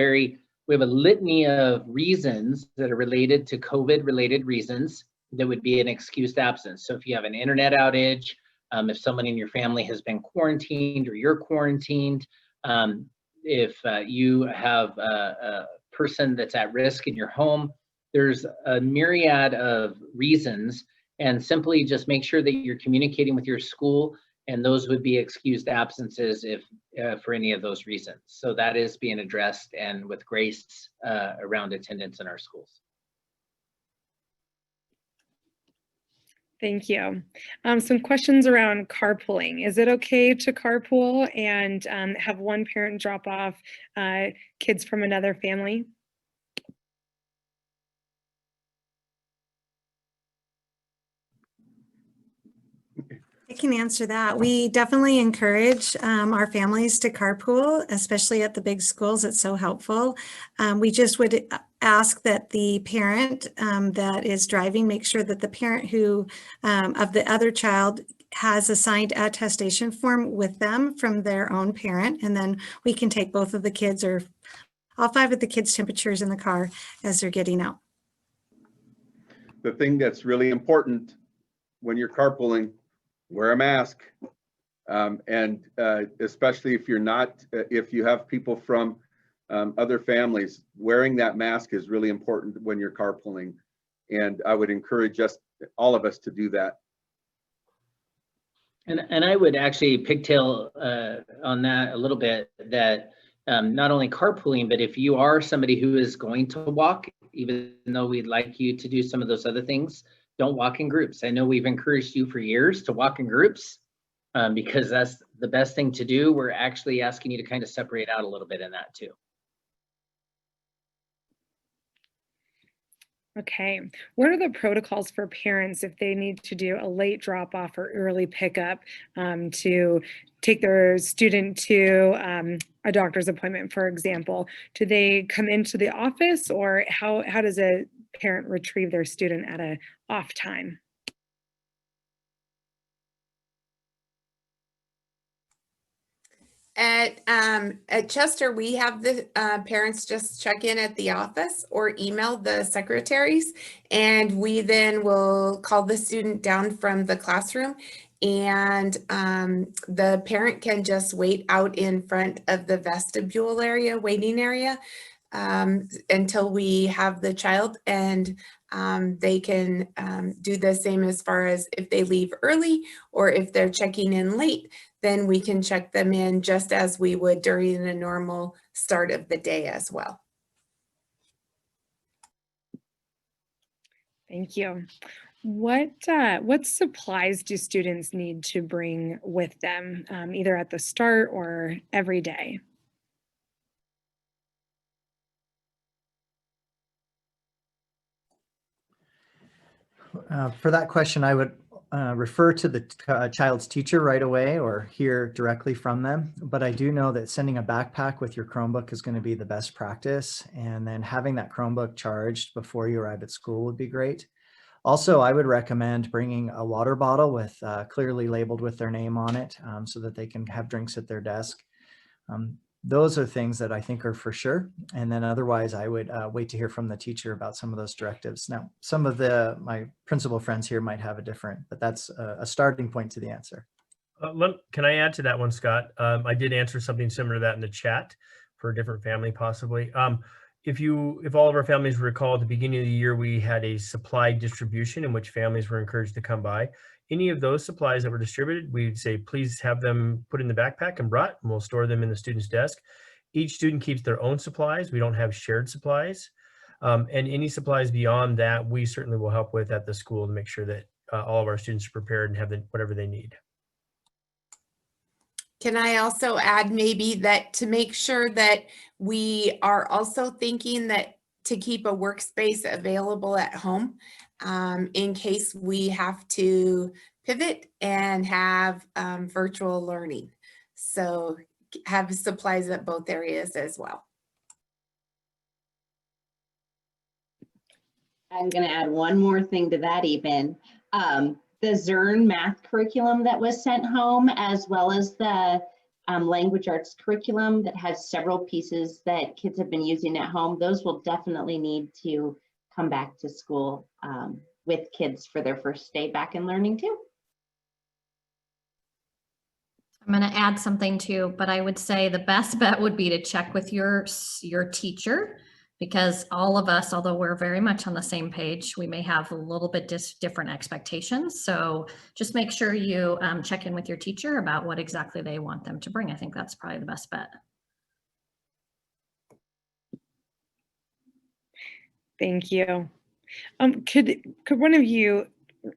litany of reasons that are related to COVID-related reasons that would be an excused absence. So if you have an internet outage, if someone in your family has been quarantined or you're quarantined, if you have a person that's at risk in your home, there's a myriad of reasons, and simply just make sure that you're communicating with your school, and those would be excused absences if for any of those reasons. So that is being addressed, and with grace around attendance in our schools. Thank you. Some questions around carpooling. Is it okay to carpool and have one parent drop off kids from another family? I can answer that. We definitely encourage our families to carpool, especially at the big schools. It's so helpful. We just would ask that the parent that is driving, make sure that the parent who of the other child has a signed attestation form with them from their own parent, and then we can take both of the kids or all 5 of the kids' temperatures in the car as they're getting out. The thing that's really important when you're carpooling, wear a mask. And especially if you're not, if you have people from other families, wearing that mask is really important when you're carpooling. And I would encourage all of us to do that. And I would actually pigtail on that a little bit, that not only carpooling, but if you are somebody who is going to walk, even though we'd like you to do some of those other things, don't walk in groups. I know we've encouraged you for years to walk in groups because that's the best thing to do. We're actually asking you to kind of separate out a little bit in that too. Okay. What are the protocols for parents if they need to do a late drop off or early pickup to take their student to a doctor's appointment, for example? Do they come into the office, or how does a parent retrieve their student at a off time? At Chester, we have the parents just check in at the office or email the secretaries, and we then will call the student down from the classroom, and the parent can just wait out in front of the vestibule area, waiting area, until we have the child, and they can do the same as far as if they leave early or if they're checking in late, then we can check them in just as we would during a normal start of the day as well. Thank you. What supplies do students need to bring with them, either at the start or every day? For that question, I would refer to the child's teacher right away or hear directly from them. But I do know that sending a backpack with your Chromebook is going to be the best practice. And then having that Chromebook charged before you arrive at school would be great. Also, I would recommend bringing a water bottle with clearly labeled with their name on it so that they can have drinks at their desk. Those are things that I think are for sure. And then otherwise, I would wait to hear from the teacher about some of those directives. Now, some of my principal friends here might have a different, but that's a starting point to the answer. Can I add to that one, Scott? I did answer something similar to that in the chat for a different family, possibly. If all of our families recall, at the beginning of the year, we had a supply distribution in which families were encouraged to come by. Any of those supplies that were distributed, we'd say, please have them put in the backpack and brought, and we'll store them in the student's desk. Each student keeps their own supplies. We don't have shared supplies. And any supplies beyond that, we certainly will help with at the school to make sure that all of our students are prepared and have whatever they need. Can I also add maybe that to make sure that we are also thinking that to keep a workspace available at home in case we have to pivot and have virtual learning. So have supplies at both areas as well. I'm going to add one more thing to that even. The Zern math curriculum that was sent home, as well as the language arts curriculum that has several pieces that kids have been using at home, those will definitely need to come back to school with kids for their first day back in learning too. I'm going to add something too, but I would say the best bet would be to check with your teacher, because all of us, although we're very much on the same page, we may have a little bit different expectations. So just make sure you check in with your teacher about what exactly they want them to bring. I think that's probably the best bet. Thank you. Could one of you,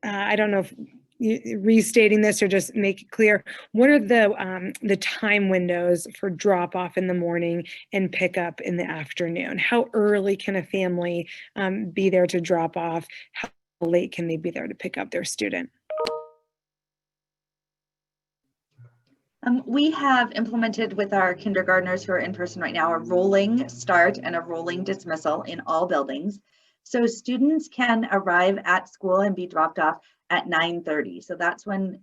I don't know if restating this or just make it clear, what are the time windows for drop off in the morning and pick up in the afternoon? How early can a family be there to drop off? How late can they be there to pick up their student? We have implemented with our kindergartners who are in person right now a rolling start and a rolling dismissal in all buildings. So students can arrive at school and be dropped off at 9:30. So that's when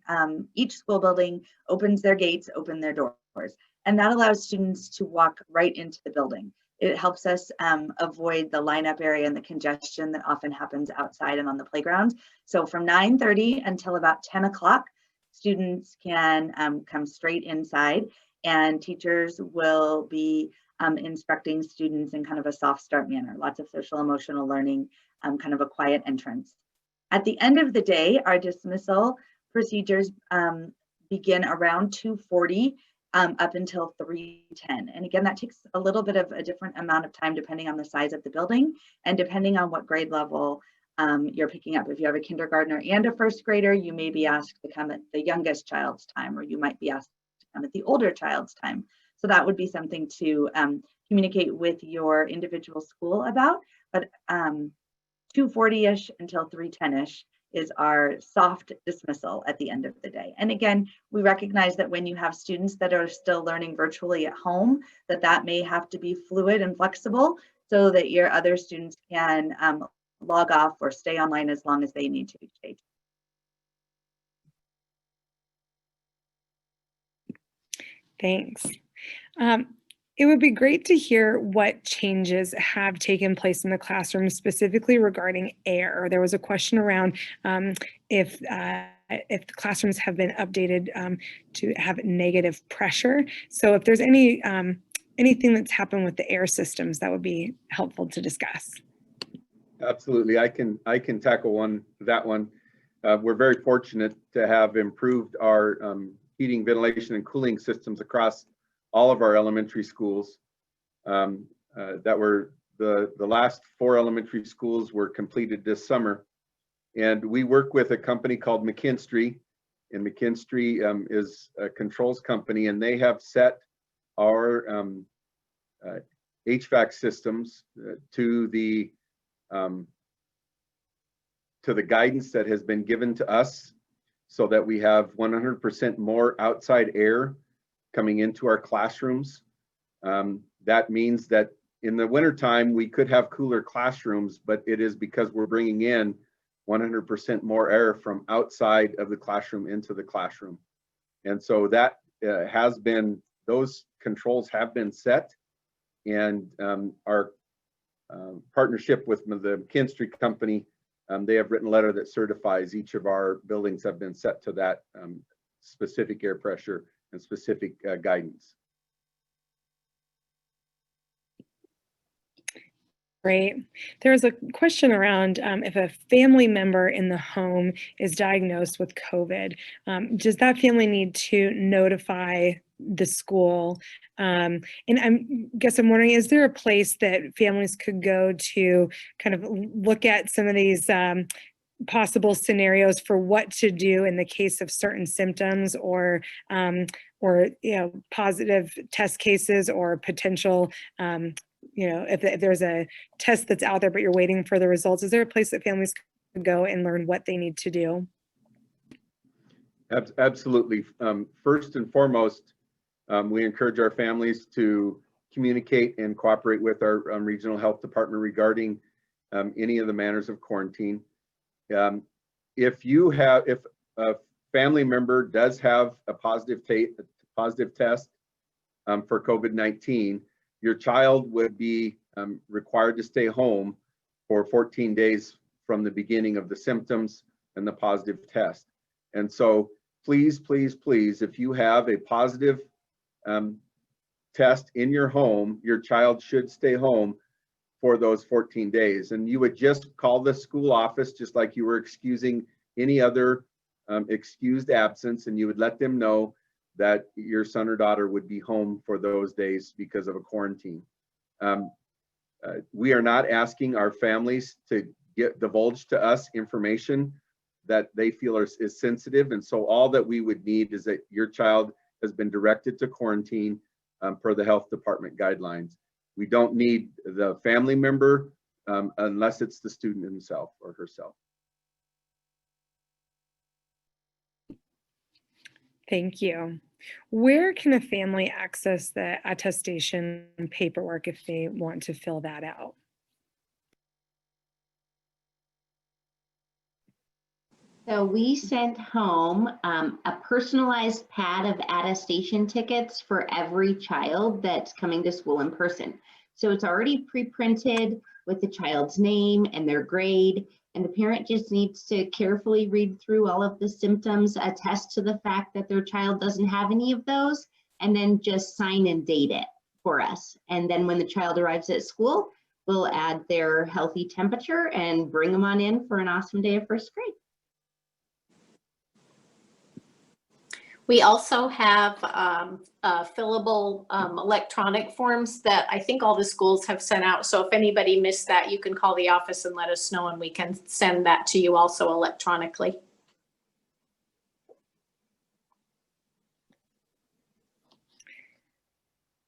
each school building opens their gates, open their doors. And that allows students to walk right into the building. It helps us avoid the lineup area and the congestion that often happens outside and on the playgrounds. So from 9:30 until about 10 o'clock, students can come straight inside, and teachers will be instructing students in kind of a soft start manner, lots of social emotional learning, kind of a quiet entrance. At the end of the day, our dismissal procedures begin around 2:40 up until 3:10. And again, that takes a little bit of a different amount of time depending on the size of the building and depending on what grade level you're picking up. If you have a kindergartner and a first grader, you may be asked to come at the youngest child's time, or you might be asked to come at the older child's time. So that would be something to communicate with your individual school about. But 2:40-ish until 3:10-ish is our soft dismissal at the end of the day. And again, we recognize that when you have students that are still learning virtually at home, that may have to be fluid and flexible so that your other students can log off or stay online as long as they need to each day. Thanks. It would be great to hear what changes have taken place in the classroom, specifically regarding air. There was a question around if the classrooms have been updated to have negative pressure. So if there's anything that's happened with the air systems, that would be helpful to discuss. Absolutely, I can tackle that one. We're very fortunate to have improved our heating, ventilation, and cooling systems across all of our elementary schools. That were the last 4 elementary schools were completed this summer, and we work with a company called McKinstry, and McKinstry is a controls company, and they have set our HVAC systems to the guidance that has been given to us, so that we have 100% more outside air coming into our classrooms. That means that in the wintertime, we could have cooler classrooms, but it is because we're bringing in 100% more air from outside of the classroom into the classroom. And so that those controls have been set, and our partnership with the McKinstry company, they have written a letter that certifies each of our buildings have been set to that specific air pressure and specific guidance. Great. There was a question around if a family member in the home is diagnosed with COVID, does that family need to notify the school? And I'm wondering, is there a place that families could go to kind of look at some of these possible scenarios for what to do in the case of certain symptoms, or positive test cases, or potential if there's a test that's out there but you're waiting for the results? Is there a place that families could go and learn what they need to do? Absolutely. First and foremost, we encourage our families to communicate and cooperate with our regional health department regarding any of the manners of quarantine. If a family member does have a positive test for COVID-19, your child would be required to stay home for 14 days from the beginning of the symptoms and the positive test. And so please, please, please, if you have a positive test in your home, your child should stay home for those 14 days. And you would just call the school office, just like you were excusing any other excused absence, and you would let them know that your son or daughter would be home for those days because of a quarantine. We are not asking our families to divulge to us information that they feel is sensitive. And so all that we would need is that your child has been directed to quarantine per the health department guidelines. We don't need the family member unless it's the student himself or herself. Thank you. Where can a family access the attestation paperwork if they want to fill that out? So we sent home a personalized pad of attestation tickets for every child that's coming to school in person. So it's already pre-printed with the child's name and their grade, and the parent just needs to carefully read through all of the symptoms, attest to the fact that their child doesn't have any of those, and then just sign and date it for us. And then when the child arrives at school, we'll add their healthy temperature and bring them on in for an awesome day of first grade. We also have fillable electronic forms that I think all the schools have sent out. So if anybody missed that, you can call the office and let us know, and we can send that to you also electronically.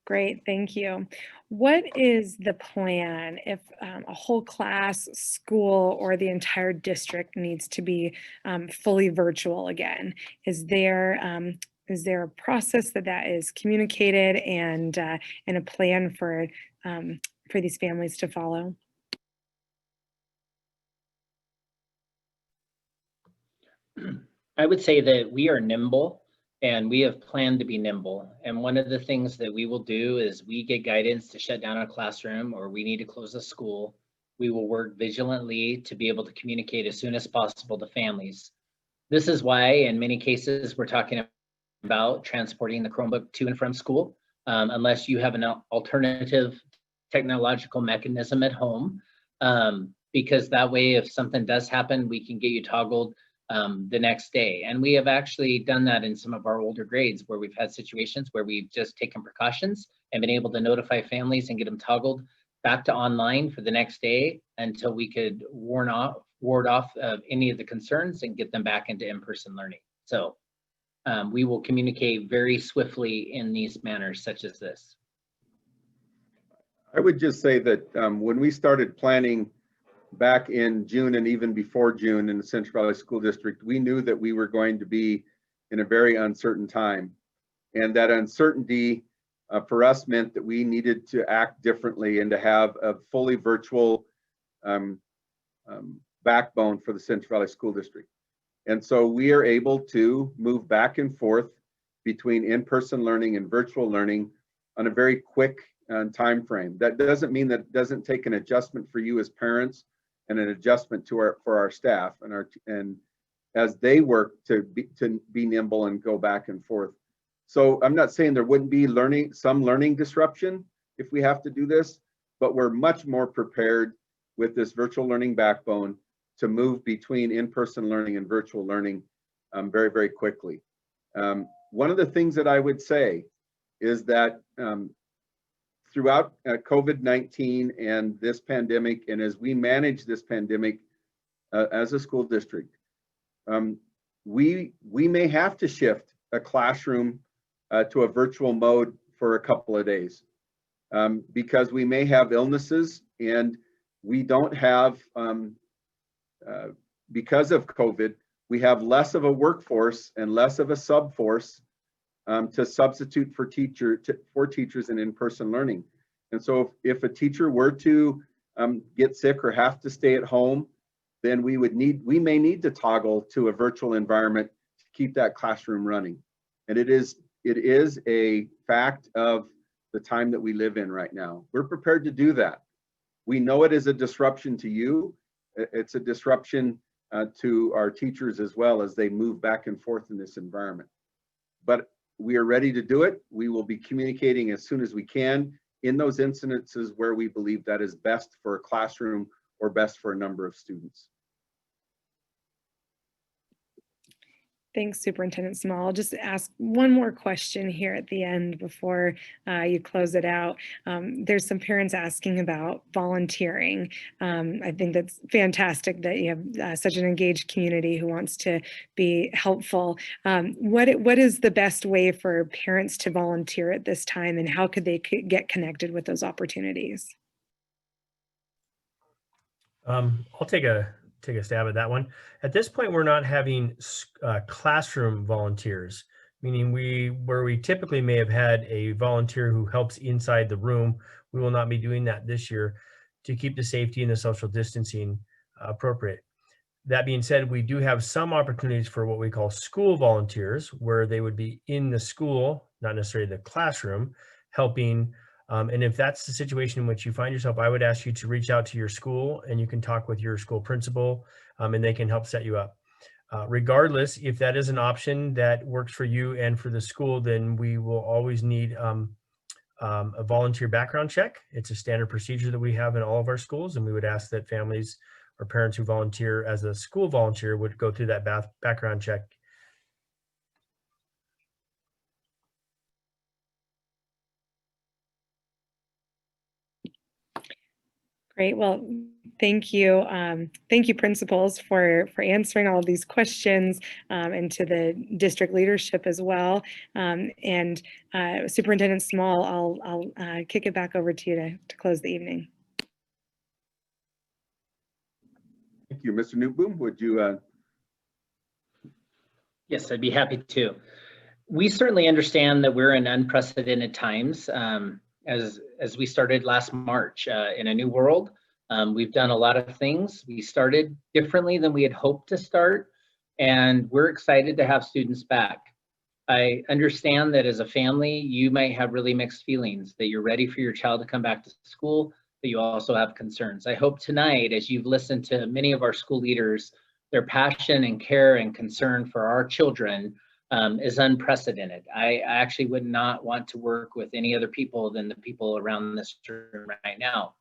Great, thank you. What is the plan if a whole class, school, or the entire district needs to be fully virtual again? Is there a process that is communicated and a plan for these families to follow? I would say that we are nimble and we have planned to be nimble. And one of the things that we will do is we get guidance to shut down a classroom or we need to close a school. We will work vigilantly to be able to communicate as soon as possible to families. This is why in many cases we're talking about transporting the Chromebook to and from school, unless you have an alternative technological mechanism at home, because that way if something does happen, we can get you toggled the next day. And we have actually done that in some of our older grades where we've had situations where we've just taken precautions and been able to notify families and get them toggled back to online for the next day until we could ward off any of the concerns and get them back into in-person learning. So we will communicate very swiftly in these manners such as this. I would just say that when we started planning back in June and even before June in the Central Valley School District, we knew that we were going to be in a very uncertain time. And that uncertainty for us meant that we needed to act differently and to have a fully virtual backbone for the Central Valley School District. And so we are able to move back and forth between in-person learning and virtual learning on a very quick time frame. That doesn't mean that it doesn't take an adjustment for you as parents and an adjustment for our staff and as they work to be nimble and go back and forth. So I'm not saying there wouldn't be some learning disruption if we have to do this, but we're much more prepared with this virtual learning backbone to move between in-person learning and virtual learning very, very quickly. One of the things that I would say is that throughout COVID-19 and this pandemic, and as we manage this pandemic as a school district, we may have to shift a classroom to a virtual mode for a couple of days because we may have illnesses and we don't have, because of COVID, we have less of a workforce and less of a subforce to substitute for teachers in in-person learning. And so if a teacher were to get sick or have to stay at home, then we may need to toggle to a virtual environment to keep that classroom running. And it is a fact of the time that we live in right now. We're prepared to do that. We know it is a disruption to you. It's a disruption to our teachers as well as they move back and forth in this environment. But we are ready to do it. We will be communicating as soon as we can in those incidences where we believe that is best for a classroom or best for a number of students. Thanks, Superintendent Small. I'll just ask one more question here at the end before you close it out. There's some parents asking about volunteering. I think that's fantastic that you have such an engaged community who wants to be helpful. What is the best way for parents to volunteer at this time, and how could they get connected with those opportunities? I'll take a stab at that one. At this point, we're not having classroom volunteers, meaning where we typically may have had a volunteer who helps inside the room. We will not be doing that this year to keep the safety and the social distancing appropriate. That being said, we do have some opportunities for what we call school volunteers, where they would be in the school, not necessarily the classroom, helping. And if that's the situation in which you find yourself, I would ask you to reach out to your school, and you can talk with your school principal, and they can help set you up. Regardless, if that is an option that works for you and for the school, then we will always need a volunteer background check. It's a standard procedure that we have in all of our schools, and we would ask that families or parents who volunteer as a school volunteer would go through that background check. Great. Well, thank you. Thank you, principals, for answering all of these questions, and to the district leadership as well. And Superintendent Small, I'll kick it back over to you to close the evening. Thank you. Mr. Newboom, would you? Yes, I'd be happy to. We certainly understand that we're in unprecedented times. As we started last March in a new world, we've done a lot of things. We started differently than we had hoped to start, and we're excited to have students back. I understand that as a family, you might have really mixed feelings, that you're ready for your child to come back to school, but you also have concerns. I hope tonight, as you've listened to many of our school leaders, their passion and care and concern for our children is unprecedented. I actually would not want to work with any other people than the people around this room right now.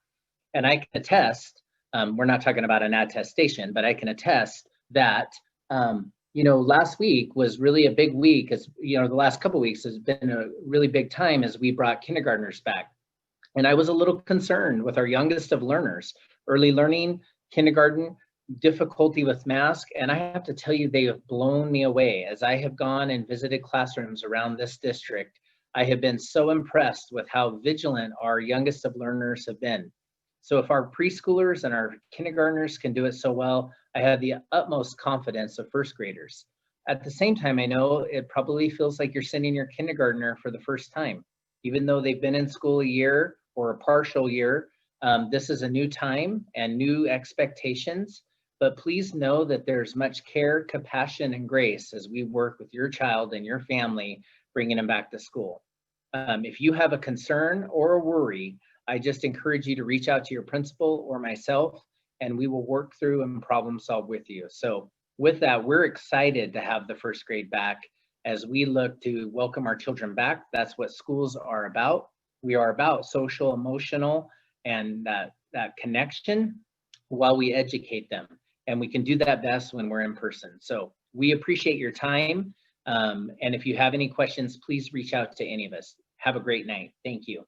And I can attest, we're not talking about an attestation, but I can attest that, last week was really a big week. As the last couple of weeks has been a really big time as we brought kindergartners back. And I was a little concerned with our youngest of learners, early learning, kindergarten, difficulty with mask, and I have to tell you, they have blown me away. As I have gone and visited classrooms around this district, I have been so impressed with how vigilant our youngest of learners have been. So if our preschoolers and our kindergartners can do it so well, I have the utmost confidence of first graders. At the same time, I know it probably feels like you're sending your kindergartner for the first time. Even though they've been in school a year or a partial year, this is a new time and new expectations. But please know that there's much care, compassion, and grace as we work with your child and your family, bringing them back to school. If you have a concern or a worry, I just encourage you to reach out to your principal or myself, and we will work through and problem solve with you. So with that, we're excited to have the first grade back as we look to welcome our children back. That's what schools are about. We are about social, emotional, and that connection while we educate them. And we can do that best when we're in person. So we appreciate your time. And if you have any questions, please reach out to any of us. Have a great night. Thank you.